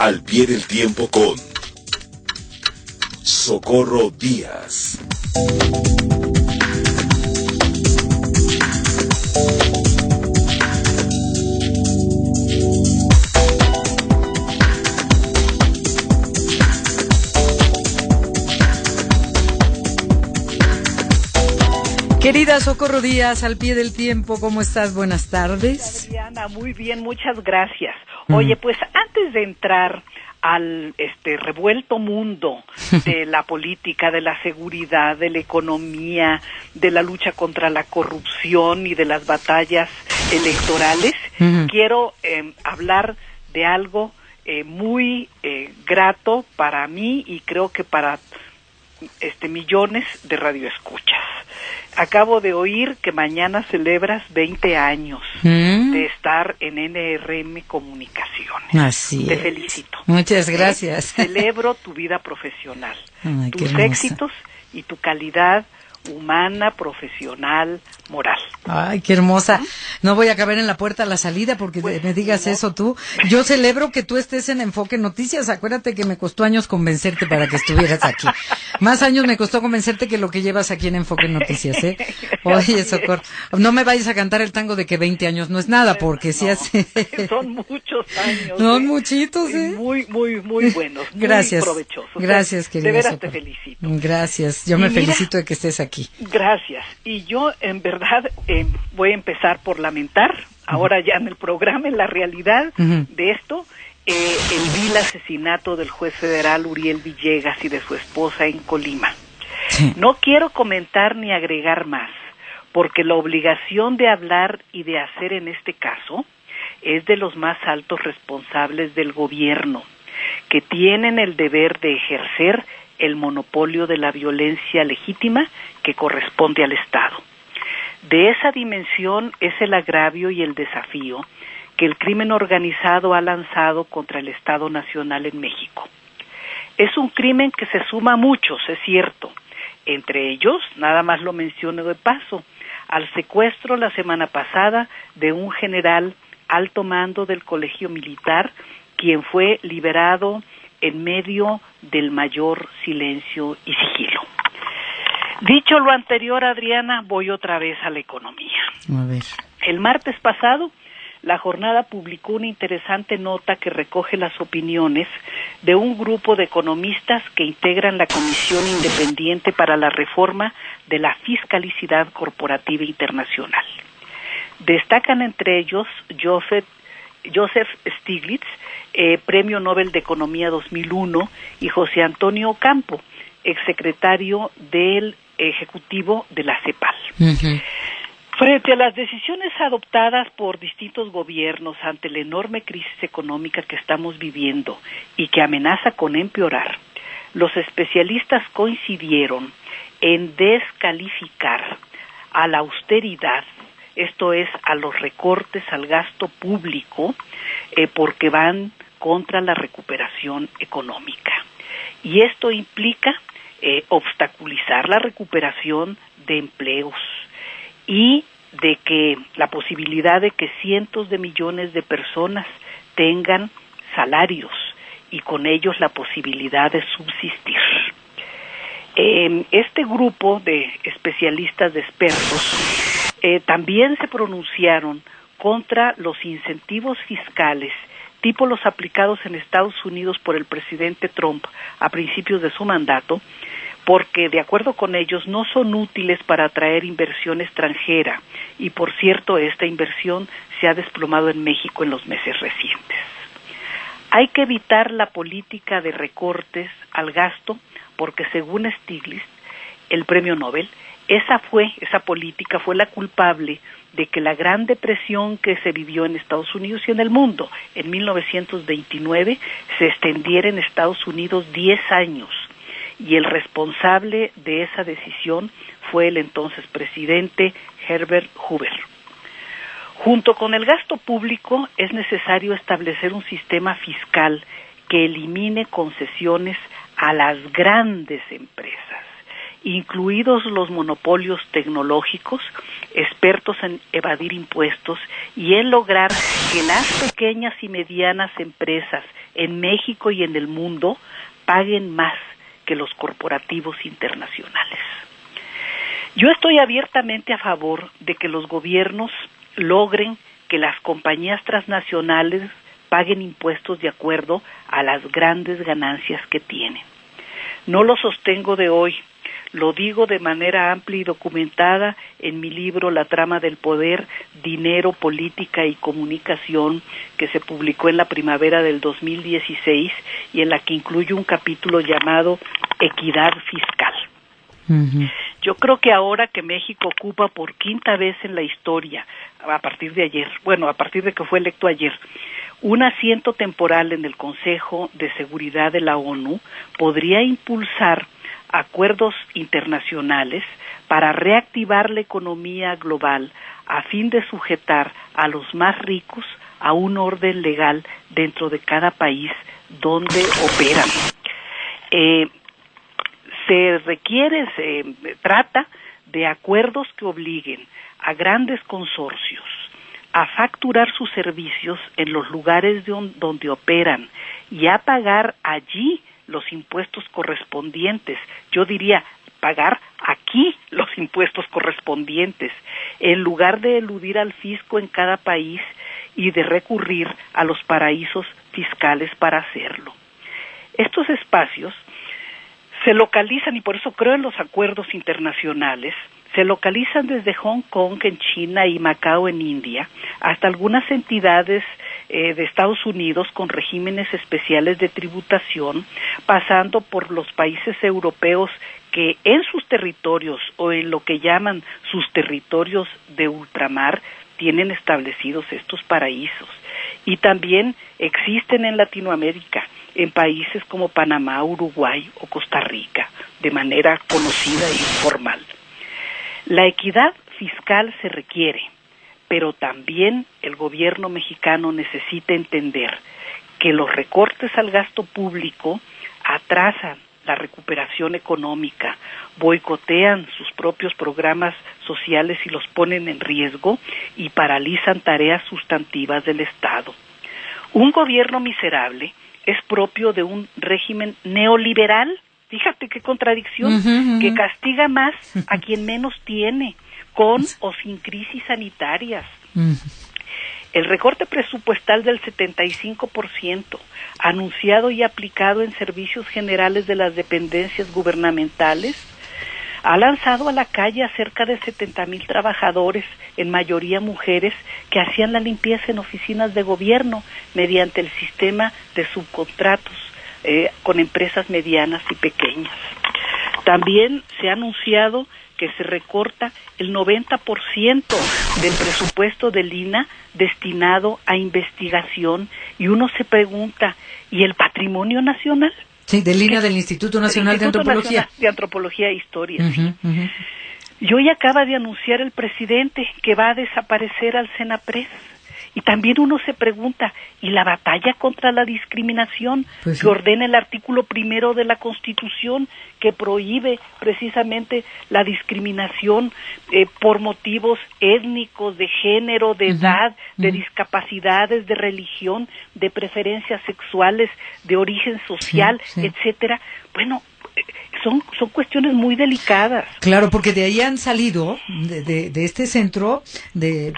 Al pie del tiempo con Socorro Díaz. Querida Socorro Díaz, al pie del tiempo, ¿cómo estás? Buenas tardes. Adriana, muy bien, muchas gracias. Oye, pues antes de entrar al revuelto mundo de la política, de la seguridad, de la economía, de la lucha contra la corrupción y de las batallas electorales, quiero hablar de algo muy grato para mí y creo que para millones de radioescuchas. Acabo de oír que mañana celebras 20 años de estar en NRM Comunicaciones. Así Te es. felicito. Muchas gracias. Celebro tu vida profesional, Ay, tus éxitos y tu calidad humana, profesional, moral. Ay, qué hermosa. No voy a caber en la puerta a la salida porque Pues, me digas no. eso tú. Yo celebro que tú estés en Enfoque Noticias. Acuérdate que me costó años convencerte para que estuvieras aquí. Más años me costó convencerte que lo que llevas aquí en Enfoque Noticias, ¿eh? Oye, Socorro, no me vayas a cantar el tango de que 20 años no es nada, porque si hace... Son muchos años. Son muchitos, ¿eh? Muy, muy, muy buenos. Gracias. Muy provechosos. Gracias, querida De veras Socorro. te felicito. Gracias. Yo Y me mira, felicito de que estés aquí. Gracias. Y yo, en verdad, voy a empezar por lamentar, ahora ya en el programa, en la realidad de esto, el vil asesinato del juez federal Uriel Villegas y de su esposa en Colima. Sí. No quiero comentar ni agregar más, porque la obligación de hablar y de hacer en este caso es de los más altos responsables del gobierno, que tienen el deber de ejercer el monopolio de la violencia legítima que corresponde al Estado. De esa dimensión es el agravio y el desafío que el crimen organizado ha lanzado contra el Estado Nacional en México. Es un crimen que se suma a muchos, es cierto. Entre ellos, nada más lo menciono de paso, al secuestro la semana pasada de un general alto mando del Colegio Militar, quien fue liberado en medio del mayor silencio y sigilo. Dicho lo anterior, Adriana, voy otra vez a la economía. A ver. El martes pasado, La Jornada publicó una interesante nota que recoge las opiniones de un grupo de economistas que integran la Comisión Independiente para la Reforma de la Fiscalicidad Corporativa Internacional. Destacan entre ellos Joseph Stiglitz, Premio Nobel de Economía 2001, y José Antonio Ocampo, exsecretario del Ejecutivo de la CEPAL. Frente a las decisiones adoptadas por distintos gobiernos ante la enorme crisis económica que estamos viviendo y que amenaza con empeorar, los especialistas coincidieron en descalificar a la austeridad, esto es, a los recortes al gasto público, porque van contra la recuperación económica. Y esto implica obstaculizar la recuperación de empleos y de que la posibilidad de que cientos de millones de personas tengan salarios y con ellos la posibilidad de subsistir. Este grupo de especialistas, de expertos, también se pronunciaron contra los incentivos fiscales tipo los aplicados en Estados Unidos por el presidente Trump a principios de su mandato, porque de acuerdo con ellos no son útiles para atraer inversión extranjera y por cierto esta inversión se ha desplomado en México en los meses recientes. Hay que evitar la política de recortes al gasto porque según Stiglitz, el premio Nobel, esa política fue la culpable de que la Gran Depresión que se vivió en Estados Unidos y en el mundo en 1929 se extendiera en Estados Unidos 10 años. Y el responsable de esa decisión fue el entonces presidente Herbert Hoover. Junto con el gasto público es necesario establecer un sistema fiscal que elimine concesiones a las grandes empresas incluidos los monopolios tecnológicos, expertos en evadir impuestos y en lograr que las pequeñas y medianas empresas en México y en el mundo paguen más que los corporativos internacionales. Yo estoy abiertamente a favor de que los gobiernos logren que las compañías transnacionales paguen impuestos de acuerdo a las grandes ganancias que tienen. No lo sostengo de hoy, lo digo de manera amplia y documentada en mi libro La trama del poder, dinero, política y comunicación, que se publicó en la primavera del 2016 y en la que incluye un capítulo llamado Equidad Fiscal. Uh-huh. Yo creo que ahora que México ocupa por quinta vez en la historia, a partir de que fue electo ayer, un asiento temporal en el Consejo de Seguridad de la ONU, podría impulsar acuerdos internacionales para reactivar la economía global a fin de sujetar a los más ricos a un orden legal dentro de cada país donde operan. Se trata de acuerdos que obliguen a grandes consorcios a facturar sus servicios en los lugares donde operan y a pagar allí los impuestos correspondientes. Yo diría, pagar aquí los impuestos correspondientes, en lugar de eludir al fisco en cada país y de recurrir a los paraísos fiscales para hacerlo. Estos espacios se localizan, y por eso creo en los acuerdos internacionales, se localizan desde Hong Kong en China y Macao en India, hasta algunas entidades de Estados Unidos con regímenes especiales de tributación, pasando por los países europeos que en sus territorios o en lo que llaman sus territorios de ultramar tienen establecidos estos paraísos. Y también existen en Latinoamérica, en países como Panamá, Uruguay o Costa Rica, de manera conocida e informal. La equidad fiscal se requiere, pero también el gobierno mexicano necesita entender que los recortes al gasto público atrasan la recuperación económica, boicotean sus propios programas sociales y los ponen en riesgo y paralizan tareas sustantivas del Estado. Un gobierno miserable es propio de un régimen neoliberal, fíjate qué contradicción, que castiga más a quien menos tiene, con o sin crisis sanitarias. El recorte presupuestal del 75%, anunciado y aplicado en servicios generales de las dependencias gubernamentales, ha lanzado a la calle a cerca de 70,000 trabajadores, en mayoría mujeres, que hacían la limpieza en oficinas de gobierno mediante el sistema de subcontratos con empresas medianas y pequeñas. También se ha anunciado que se recorta el 90% del presupuesto del INAH destinado a investigación, y uno se pregunta, ¿y el patrimonio nacional? Sí, del INAH, del Instituto Nacional de Antropología. De Antropología e Historia, sí. Y hoy acaba de anunciar el presidente que va a desaparecer al Senapred. Y también uno se pregunta, ¿y la batalla contra la discriminación que sí ordena el artículo 1 de la Constitución, que prohíbe precisamente la discriminación por motivos étnicos, de género, de edad, de discapacidades, de religión, de preferencias sexuales, de origen social, etcétera? Bueno, son cuestiones muy delicadas. Claro, porque de ahí han salido, de este centro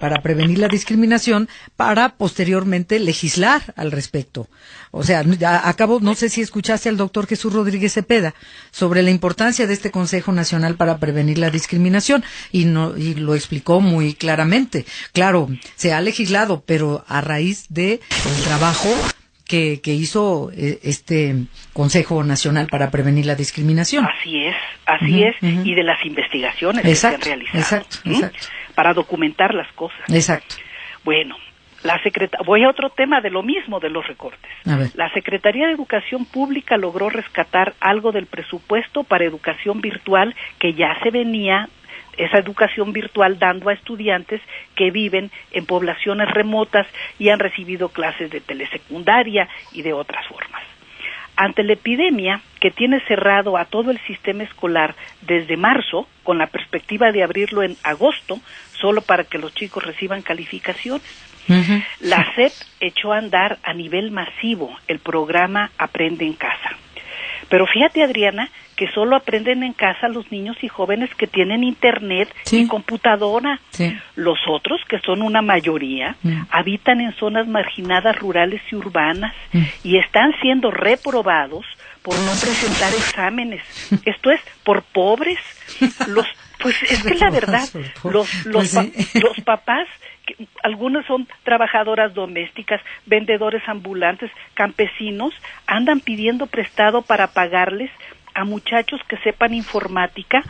para prevenir la discriminación, para posteriormente legislar al respecto. O sea, no sé si escuchaste al doctor Jesús Rodríguez Cepeda sobre la importancia de este Consejo Nacional para Prevenir la Discriminación, y lo explicó muy claramente. Claro, se ha legislado, pero a raíz de el trabajo que hizo este Consejo Nacional para Prevenir la Discriminación. Así es, y de las investigaciones que se han realizado. Exacto. Para documentar las cosas. Exacto. Bueno, voy a otro tema de lo mismo, de los recortes. La Secretaría de Educación Pública logró rescatar algo del presupuesto para educación virtual que ya se venía, esa educación virtual, dando a estudiantes que viven en poblaciones remotas y han recibido clases de telesecundaria y de otras formas. Ante la epidemia, que tiene cerrado a todo el sistema escolar desde marzo, con la perspectiva de abrirlo en agosto, solo para que los chicos reciban calificaciones. Uh-huh. La SEP echó a andar a nivel masivo el programa Aprende en Casa. Pero fíjate, Adriana, que solo aprenden en casa los niños y jóvenes que tienen internet y computadora. Sí. Los otros, que son una mayoría, habitan en zonas marginadas rurales y urbanas y están siendo reprobados por no presentar exámenes. Esto es, por pobres. Pues es que la verdad, los papás, algunos son trabajadoras domésticas, vendedores ambulantes, campesinos, andan pidiendo prestado para pagarles a muchachos que sepan informática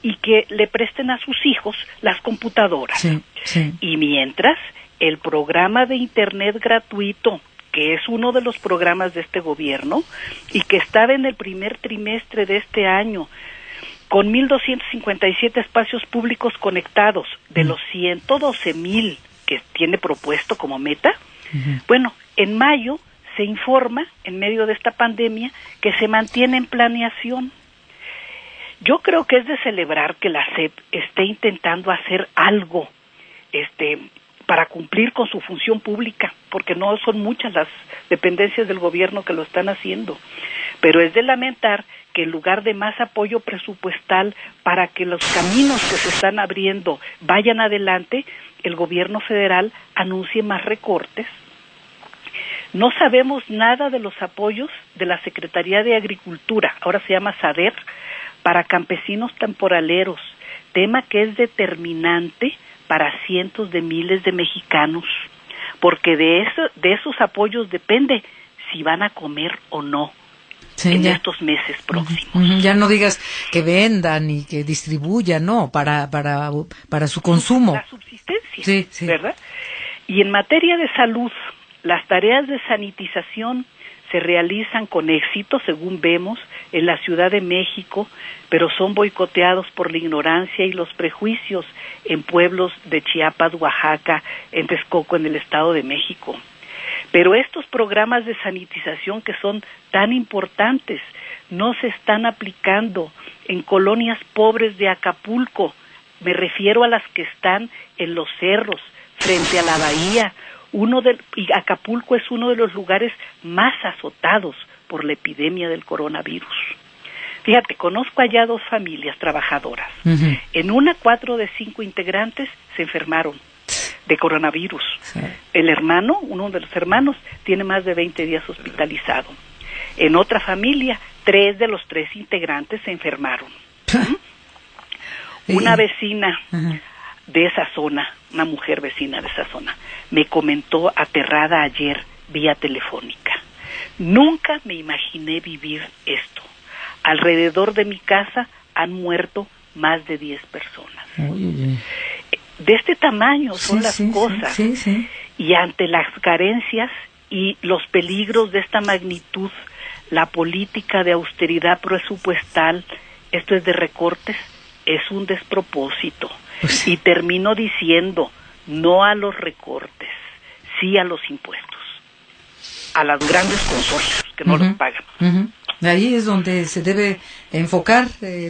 y que le presten a sus hijos las computadoras. Sí, sí. Y mientras, el programa de Internet gratuito, que es uno de los programas de este gobierno y que estaba en el primer trimestre de este año, con 1,257 espacios públicos conectados, de los 112,000 que tiene propuesto como meta, bueno, en mayo se informa, en medio de esta pandemia, que se mantiene en planeación. Yo creo que es de celebrar que la SEP esté intentando hacer algo, para cumplir con su función pública, porque no son muchas las dependencias del gobierno que lo están haciendo. Pero es de lamentar que en lugar de más apoyo presupuestal para que los caminos que se están abriendo vayan adelante, el gobierno federal anuncie más recortes. No sabemos nada de los apoyos de la Secretaría de Agricultura, ahora se llama SADER, para campesinos temporaleros, tema que es determinante para cientos de miles de mexicanos, porque de esos apoyos depende si van a comer o no. Sí, en estos meses próximos. Ya no digas que vendan y que distribuyan, no, para su consumo. La subsistencia, sí. ¿Verdad? Y en materia de salud, las tareas de sanitización se realizan con éxito, según vemos, en la Ciudad de México, pero son boicoteados por la ignorancia y los prejuicios en pueblos de Chiapas, Oaxaca, en Texcoco, en el Estado de México. Pero estos programas de sanitización que son tan importantes no se están aplicando en colonias pobres de Acapulco. Me refiero a las que están en los cerros, frente a la bahía. Y Acapulco es uno de los lugares más azotados por la epidemia del coronavirus. Fíjate, conozco allá 2 familias trabajadoras. En una, 4 de 5 integrantes se enfermaron de coronavirus. Sí. Uno de los hermanos, tiene más de 20 días hospitalizado. En otra familia, 3 de los 3 integrantes se enfermaron. Una vecina de esa zona, una mujer vecina de esa zona, me comentó aterrada ayer vía telefónica: nunca me imaginé vivir esto. Alrededor de mi casa han muerto más de 10 personas. Oye. De este tamaño son las cosas. Sí. Y ante las carencias y los peligros de esta magnitud, la política de austeridad presupuestal, esto es de recortes, es un despropósito. Pues, y termino diciendo, no a los recortes, sí a los impuestos, a los grandes consorcios que no los pagan. Ahí es donde se debe enfocar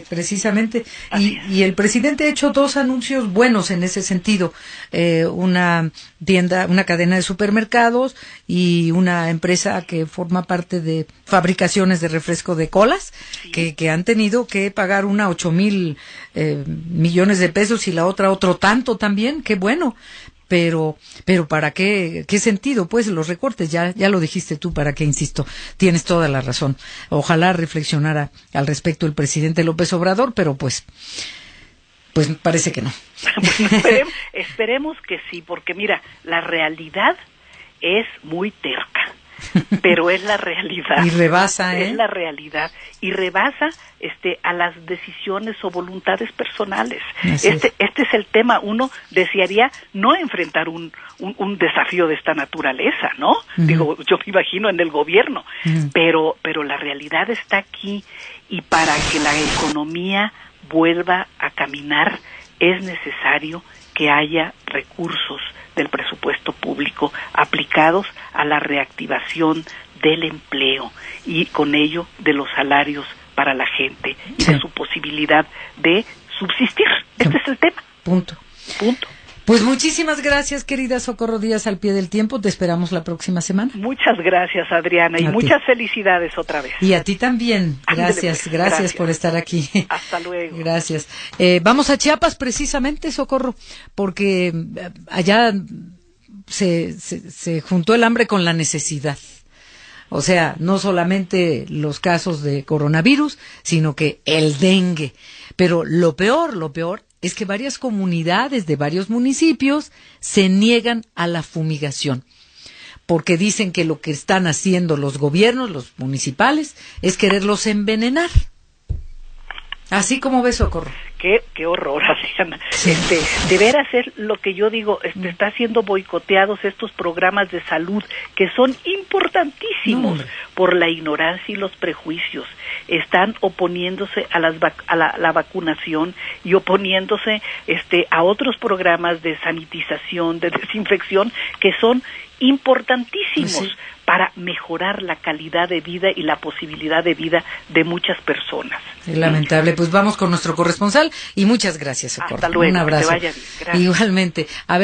precisamente. Y el presidente ha hecho 2 anuncios buenos en ese sentido. Una cadena de supermercados y una empresa que forma parte de fabricaciones de refresco de colas, sí, que han tenido que pagar una 8,000 millones de pesos y la otra otro tanto también. Qué bueno. Pero ¿para qué sentido? Pues los recortes, ya lo dijiste tú, ¿para qué? Insisto, tienes toda la razón. Ojalá reflexionara al respecto el presidente López Obrador, pero pues parece que no. Esperemos que sí, porque mira, la realidad es muy terca, pero es la realidad. Y rebasa, Es la realidad. Y rebasa a las decisiones o voluntades personales. Este es el tema. Uno desearía no enfrentar un desafío de esta naturaleza, ¿no? Digo, yo me imagino en el gobierno, pero la realidad está aquí, y para que la economía vuelva a caminar es necesario que haya recursos del presupuesto público aplicados a la reactivación del empleo y con ello de los salarios para la gente y de su posibilidad de subsistir. Este es el tema. Punto. Punto. Pues muchísimas gracias, querida Socorro Díaz, al pie del tiempo. Te esperamos la próxima semana. Muchas gracias, Adriana, y muchas felicidades otra vez. Y a ti también. Ándale, Gracias por estar aquí. Hasta luego. Gracias. Vamos a Chiapas precisamente, Socorro, porque allá se juntó el hambre con la necesidad. O sea, no solamente los casos de coronavirus, sino que el dengue. Pero lo peor es que varias comunidades de varios municipios se niegan a la fumigación, porque dicen que lo que están haciendo los gobiernos, los municipales, es quererlos envenenar. Así como ves, Socorro. Qué horror, Adriana. De veras es lo que yo digo, está siendo boicoteados estos programas de salud que son importantísimos por la ignorancia y los prejuicios. Están oponiéndose a la vacunación y oponiéndose a otros programas de sanitización, de desinfección, que son importantísimos para mejorar la calidad de vida y la posibilidad de vida de muchas personas. Es lamentable. Pues vamos con nuestro corresponsal y muchas gracias, Socorro. Hasta luego. Un abrazo. Que te vaya bien. Gracias. Igualmente. A ver.